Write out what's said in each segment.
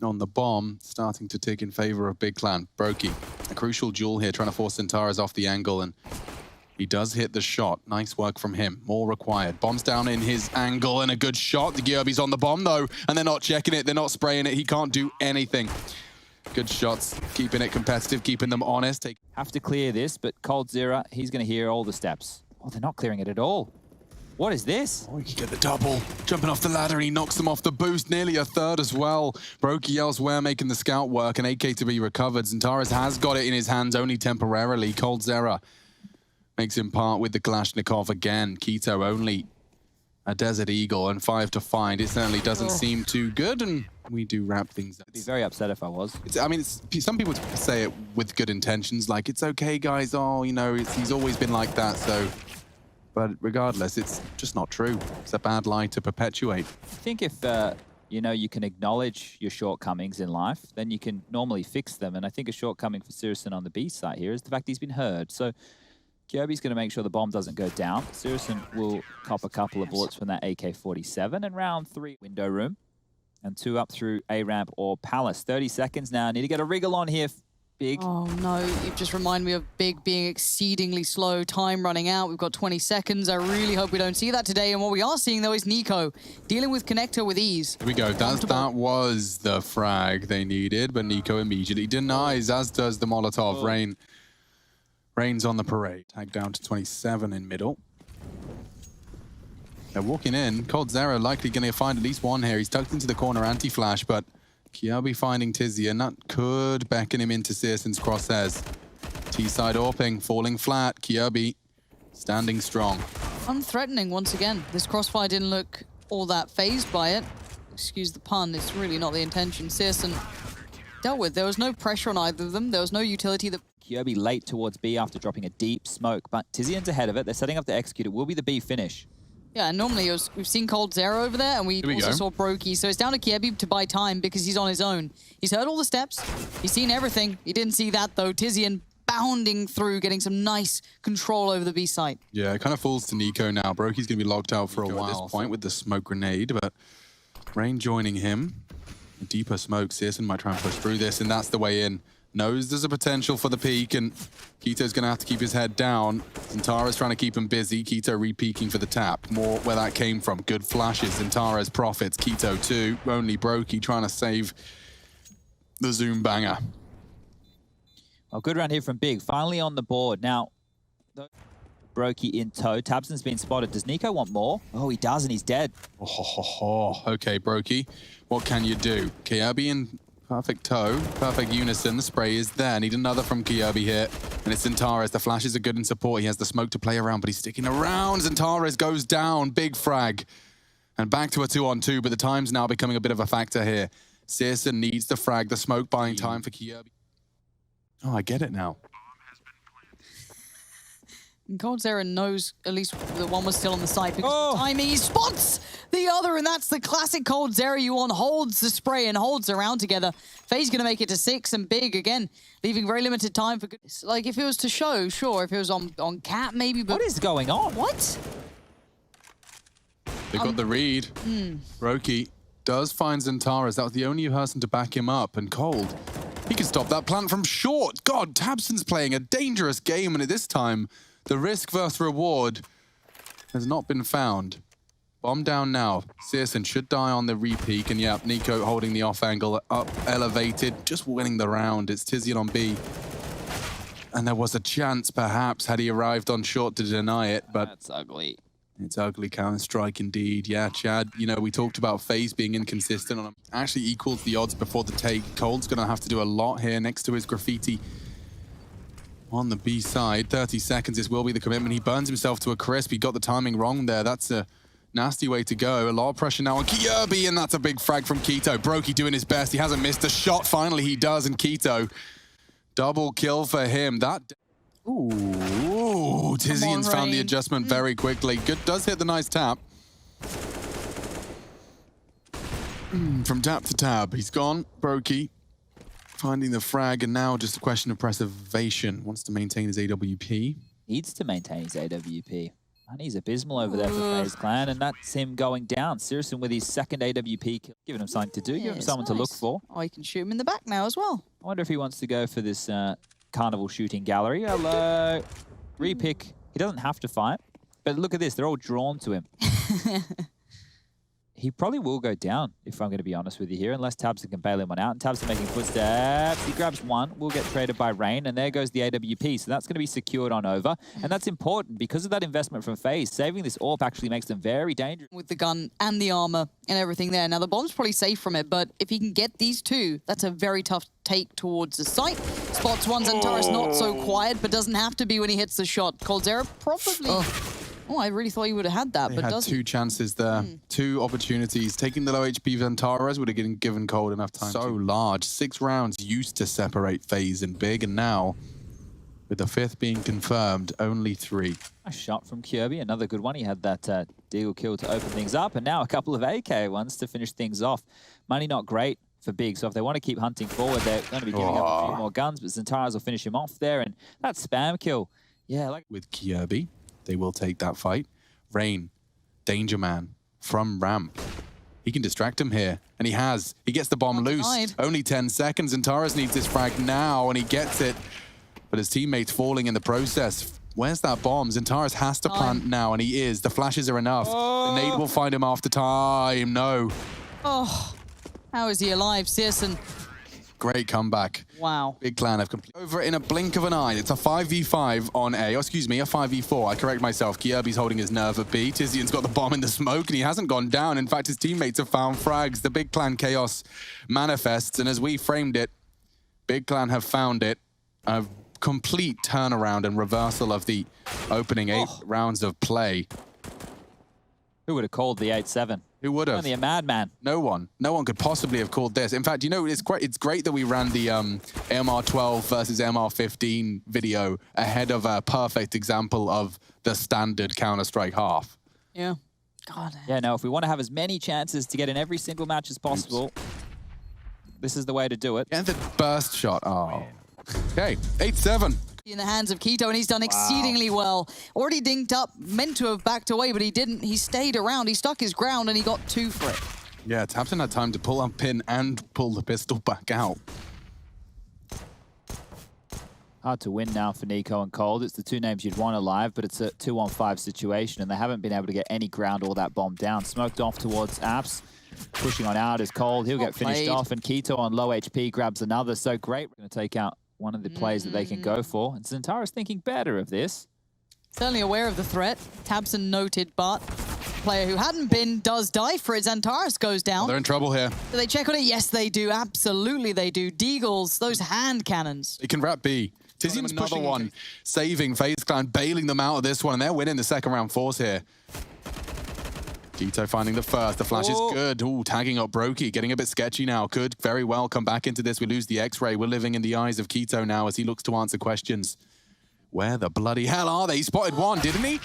on the bomb, starting to tick in favor of Big Clan. broky, a crucial duel here, trying to force XANTARES off the angle, and he does hit the shot. Nice work from him. More required. Bomb's down in his angle and a good shot. The Gyöbi's on the bomb though, and they're not checking it. They're not spraying it. He can't do anything. Good shots, keeping it competitive, keeping them honest. Have to clear this, but coldzera, he's going to hear all the steps. Oh, they're not clearing it at all. What is this? Oh, he can get the double. Jumping off the ladder, and he knocks them off the boost. Nearly a third as well. broky elsewhere making the scout work. An AK to be recovered. XANTARES has got it in his hands only temporarily. coldzera makes him part with the Kalashnikov again. k1to only a Desert Eagle and 5 to find. It certainly doesn't seem too good, and we do wrap things up. I'd be very upset if I was. Some people say it with good intentions, like, it's okay, guys. Oh, you know, he's always been like that, so... But regardless, it's just not true. It's a bad lie to perpetuate. I think if, you know, you can acknowledge your shortcomings in life, then you can normally fix them. And I think a shortcoming for syrsoN on the B side here is the fact he's been heard. So Gyöbi's going to make sure the bomb doesn't go down. syrsoN will cop a couple of bullets from that AK-47. And round 3, window room. And 2 up through A-ramp or Palace. 30 seconds now. Need to get a wriggle on here. Big. Oh no, you just remind me of Big being exceedingly slow, time running out. We've got 20 seconds. I really hope we don't see that today. And what we are seeing though is NiKo dealing with Connector with ease. Here we go. That was the frag they needed, but NiKo immediately denies, as does the Molotov. Rain's on the parade. Tag down to 27 in middle. They're walking in. coldzera likely going to find at least one here. He's tucked into the corner anti-flash, but Gyöbi finding TiziaN. That could beckon him into syrsoN's crosshairs. T-side AWPing, falling flat. Gyöbi standing strong. Unthreatening once again. This crossfire didn't look all that phased by it. Excuse the pun, it's really not the intention. syrsoN dealt with. There was no pressure on either of them. There was no utility that... Gyöbi late towards B after dropping a deep smoke, but TiziaN's ahead of it. They're setting up to execute. It will be the B finish. Yeah, normally we've seen coldzera over there, and we also saw broky. So it's down to Gyöbi to buy time because he's on his own. He's heard all the steps. He's seen everything. He didn't see that, though. TiziaN bounding through, getting some nice control over the B site. Yeah, it kind of falls to NiKo now. broky's going to be locked out for a while at this point with the smoke grenade, but Rain joining him. A deeper smoke. syrsoN might try and push through this, and that's the way in. Knows there's a potential for the peak, and k1to's going to have to keep his head down. XANTARES trying to keep him busy. k1to re-peeking for the tap. More where that came from. Good flashes. XANTARES profits. k1to too. Only broky trying to save the Zoom banger. Well, good round here from Big. Finally on the board. Now, broky in tow. TabseN's been spotted. Does NiKo want more? Oh, he does, and he's dead. Okay, broky. What can you do? Gyöbi in perfect tow, perfect unison. The spray is there. Need another from Gyöbi here. And it's XANTARES. The flashes are good in support. He has the smoke to play around, but he's sticking around. XANTARES goes down. Big frag. And back to a 2-on-2, but the time's now becoming a bit of a factor here. syrsoN needs the frag, the smoke buying time for Gyöbi. Oh, I get it now. And coldzera knows at least the one was still on the site because of the timing. He spots the other, and that's the classic coldzera you want. Holds the spray and holds around together. Faze going to make it to 6, and Big, again, leaving very limited time for goodness. Like, if it was to show, sure. If it was on Cat, maybe, but... What is going on? What? They got the read. broky does find XANTARES. That was the only person to back him up, and Cold, he can stop that plant from short. God, TabseN's playing a dangerous game, and at this time, the risk versus reward has not been found. Bomb down now. syrsoN should die on the re-peak, and yeah, NiKo holding the off angle up, elevated, just winning the round. It's TiziaN on B. And there was a chance, perhaps, had he arrived on short to deny it, but... That's ugly. It's ugly counter-strike indeed. Yeah, Chad, you know, we talked about Faze being inconsistent. Actually equals the odds before the take. Cold's going to have to do a lot here next to his graffiti. On the B side, 30 seconds, this will be the commitment. He burns himself to a crisp. He got the timing wrong there. That's a nasty way to go. A lot of pressure now on Gyöbi, and that's a big frag from k1to. broky doing his best. He hasn't missed a shot. Finally, he does, and k1to. Double kill for him. That... Ooh, TiziaN's found the adjustment very quickly. Good, does hit the nice tap. From tap to tab, he's gone. broky finding the frag, and now just a question of preservation. Wants to maintain his AWP. Needs to maintain his AWP. He's abysmal over there for Faze Clan, and that's him going down. syrsoN with his second AWP kill, giving him something to do, giving him someone to look for. Oh, you can shoot him in the back now as well. I wonder if he wants to go for this carnival shooting gallery. Hello. Repick. He doesn't have to fight, but look at this. They're all drawn to him. He probably will go down, if I'm going to be honest with you here, unless TabseN can bail him one out. And TabseN making footsteps. He grabs one, will get traded by Rain, and there goes the AWP. So that's going to be secured on over. And that's important because of that investment from Faze. Saving this AWP actually makes them very dangerous. With the gun and the armor and everything there. Now, the bomb's probably safe from it, but if he can get these two, that's a very tough take towards the site. Spots one, XANTARES not so quiet, but doesn't have to be when he hits the shot. coldzera probably... Oh, I really thought he would have had that, but doesn't. Two chances there, two opportunities. Taking the low HP XANTARES would have given Cold enough time. So large, 6 rounds used to separate Faze and Big, and now, with the 5th being confirmed, only 3. A shot from Kirby, another good one. He had that deagle kill to open things up, and now a couple of AK ones to finish things off. Money not great for Big, so if they want to keep hunting forward, they're going to be giving up a few more guns, but XANTARES will finish him off there, and that spam kill. Yeah, like with Kirby. They will take that fight. Rain, Danger Man, from ramp. He can distract him here, and he has. He gets the bomb loose. Only 10 seconds, and XANTARES needs this frag now, and he gets it. But his teammate's falling in the process. Where's that bomb? XANTARES has to plant now, and he is. The flashes are enough. The nade will find him after time. No. Oh, how is he alive, syrsoN? Great comeback. Wow. Big Clan have completed over in a blink of an eye. It's a 5v5 on A. Oh, excuse me, a 5v4. I correct myself. Kirby's holding his nerve at B. TiziaN's got the bomb in the smoke, and he hasn't gone down. In fact, his teammates have found frags. The Big Clan chaos manifests, and as we framed it, Big Clan have found it. A complete turnaround and reversal of the opening 8 rounds of play. Who would have called the 8-7? Who would have? Only a madman. No one. No one could possibly have called this. In fact, you know, it's great that we ran the AMR 12 versus AMR 15 video ahead of a perfect example of the standard Counter-Strike half. Yeah. God. Yeah, no, if we want to have as many chances to get in every single match as possible, this is the way to do it. And the burst shot. Oh. Okay, 8-7. In the hands of Keto, and he's done exceedingly well. Already dinked up, meant to have backed away, but he didn't. He stayed around, he stuck his ground, and he got 2 for it. Yeah, TabseN had time to pull up pin and pull the pistol back out. Hard to win now for NiKo and Cold. It's the 2 names you'd want alive, but it's a 2-on-5 situation, and they haven't been able to get any ground or that bomb down. Smoked off towards Apps. Pushing on out is Cold. He'll get finished off, and Keto on low HP grabs another. So great. We're going to take out one of the plays that they can go for. And XANTARES thinking better of this. Certainly aware of the threat. TabseN noted, but player who hadn't been does die for it. XANTARES goes down. Oh, they're in trouble here. Do they check on it? Yes, they do. Absolutely, they do. Deagles, those hand cannons. They can wrap B. TiziaN's another one, saving Faze Clan, bailing them out of this one, and they're winning the second round force here. Keto finding the first. The flash is good. Ooh, tagging up broky, getting a bit sketchy now. Could very well come back into this. We lose the X-ray. We're living in the eyes of Keto now as he looks to answer questions. Where the bloody hell are they? He spotted one, didn't he?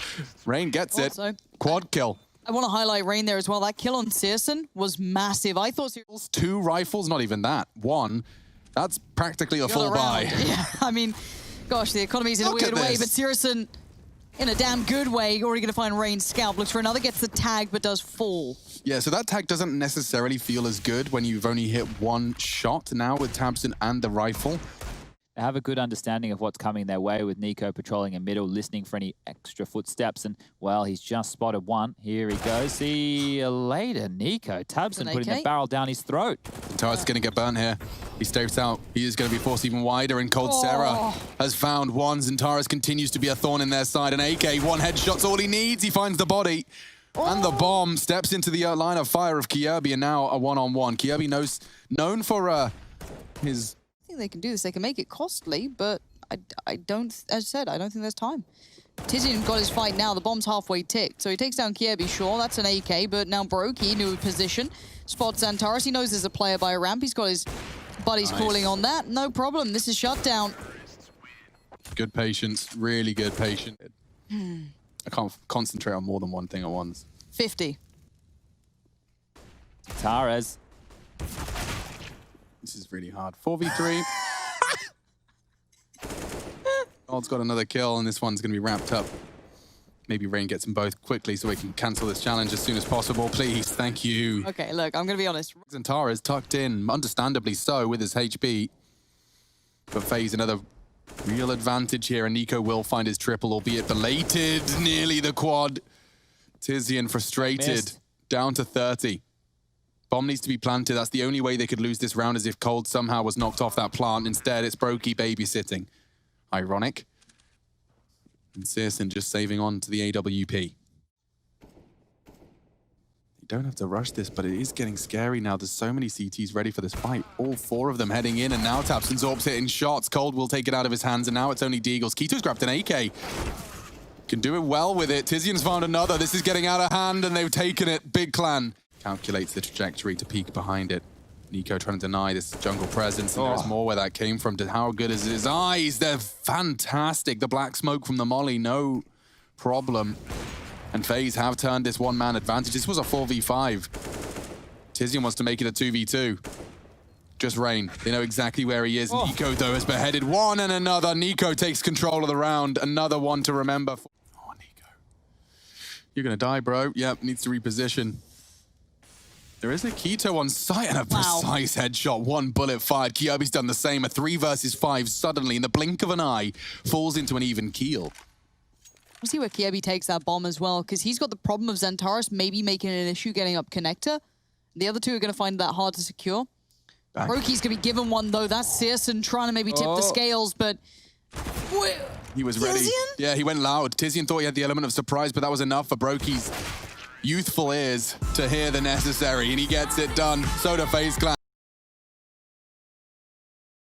Rain gets it. Quad kill. I want to highlight Rain there as well. That kill on syrsoN was massive. I thought... 2 rifles, not even that. 1. That's practically a full buy. Yeah, I mean, gosh, the economy's in a weird way, but syrsoN... in a damn good way, already going to find Rain's scalp. Looks for another, gets the tag, but does fall. Yeah, so that tag doesn't necessarily feel as good when you've only hit 1 shot now with TabseN and the rifle. They have a good understanding of what's coming their way with NiKo patrolling in middle, listening for any extra footsteps. And, well, he's just spotted one. Here he goes. See you later, NiKo. TabseN putting the barrel down his throat. XANTARES going to get burnt here. He steps out. He is going to be forced even wider, and coldzera has found one. XANTARES continues to be a thorn in their side. An AK, 1 headshot's all he needs. He finds the body. And the bomb steps into the line of fire of Kirby, and now a 1-on-1. Kirby known for his... I think they can do this. They can make it costly, but I don't, as I said, I don't think there's time. TiziaN got his fight now. The bomb's halfway ticked. So he takes down Kirby, sure, that's an AK, but now broky, new position. Spots XANTARES. He knows there's a player by a ramp. He's got his buddies calling on that. No problem. This is shutdown. Good patience. Really good patience. I can't concentrate on more than one thing at once. 50. XANTARES. This is really hard. 4v3. Cold's got another kill, and this one's going to be wrapped up Maybe Rain gets them both quickly so we can cancel this challenge as soon as possible, please. Thank you. Okay, look, I'm going to be honest. XANTARES tucked in, understandably so, with his HB. But Faze another real advantage here, and NiKo will find his triple, albeit belated. Nearly the quad. TiziaN frustrated, Missed. down to 30. Bomb needs to be planted. That's the only way they could lose this round, is if Cold somehow was knocked off that plant. Instead, it's broky babysitting. Ironic. And syrsoN just saving on to the AWP. You don't have to rush this, but it is getting scary now. There's so many CTs ready for this fight. All 4 of them heading in, and now TabseN Zorp's hitting shots. Cold will take it out of his hands, and now it's only Deagles. Kito's grabbed an AK. Can do it well with it. TiziaN's found another. This is getting out of hand, and they've taken it. Big clan. Calculates the trajectory to peek behind it. NiKo trying to deny this jungle presence, and there's more where that came from. How good is his eyes? They're fantastic. The black smoke from the molly, no problem. And Faze have turned this one-man advantage. This was a 4v5. TiziaN wants to make it a 2v2. Just Rain. They know exactly where he is. NiKo, though, has beheaded one and another. NiKo takes control of the round. Another one to remember. Oh, NiKo. You're going to die, bro. Yep, needs to reposition. There is a Kito on site and a precise headshot. One bullet fired. Kyobi's done the same. A 3 versus 5 suddenly, in the blink of an eye, falls into an even keel. We'll see where Kyobi takes that bomb as well, because he's got the problem of XANTARES maybe making an issue getting up connector. The other 2 are going to find that hard to secure. Broky's going to be given one, though. That's syrsoN trying to maybe tip the scales, but... He was ready. TiziaN? Yeah, he went loud. TiziaN thought he had the element of surprise, but that was enough for Broky's youthful ears to hear the necessary, and he gets it done. So do Faze Clan.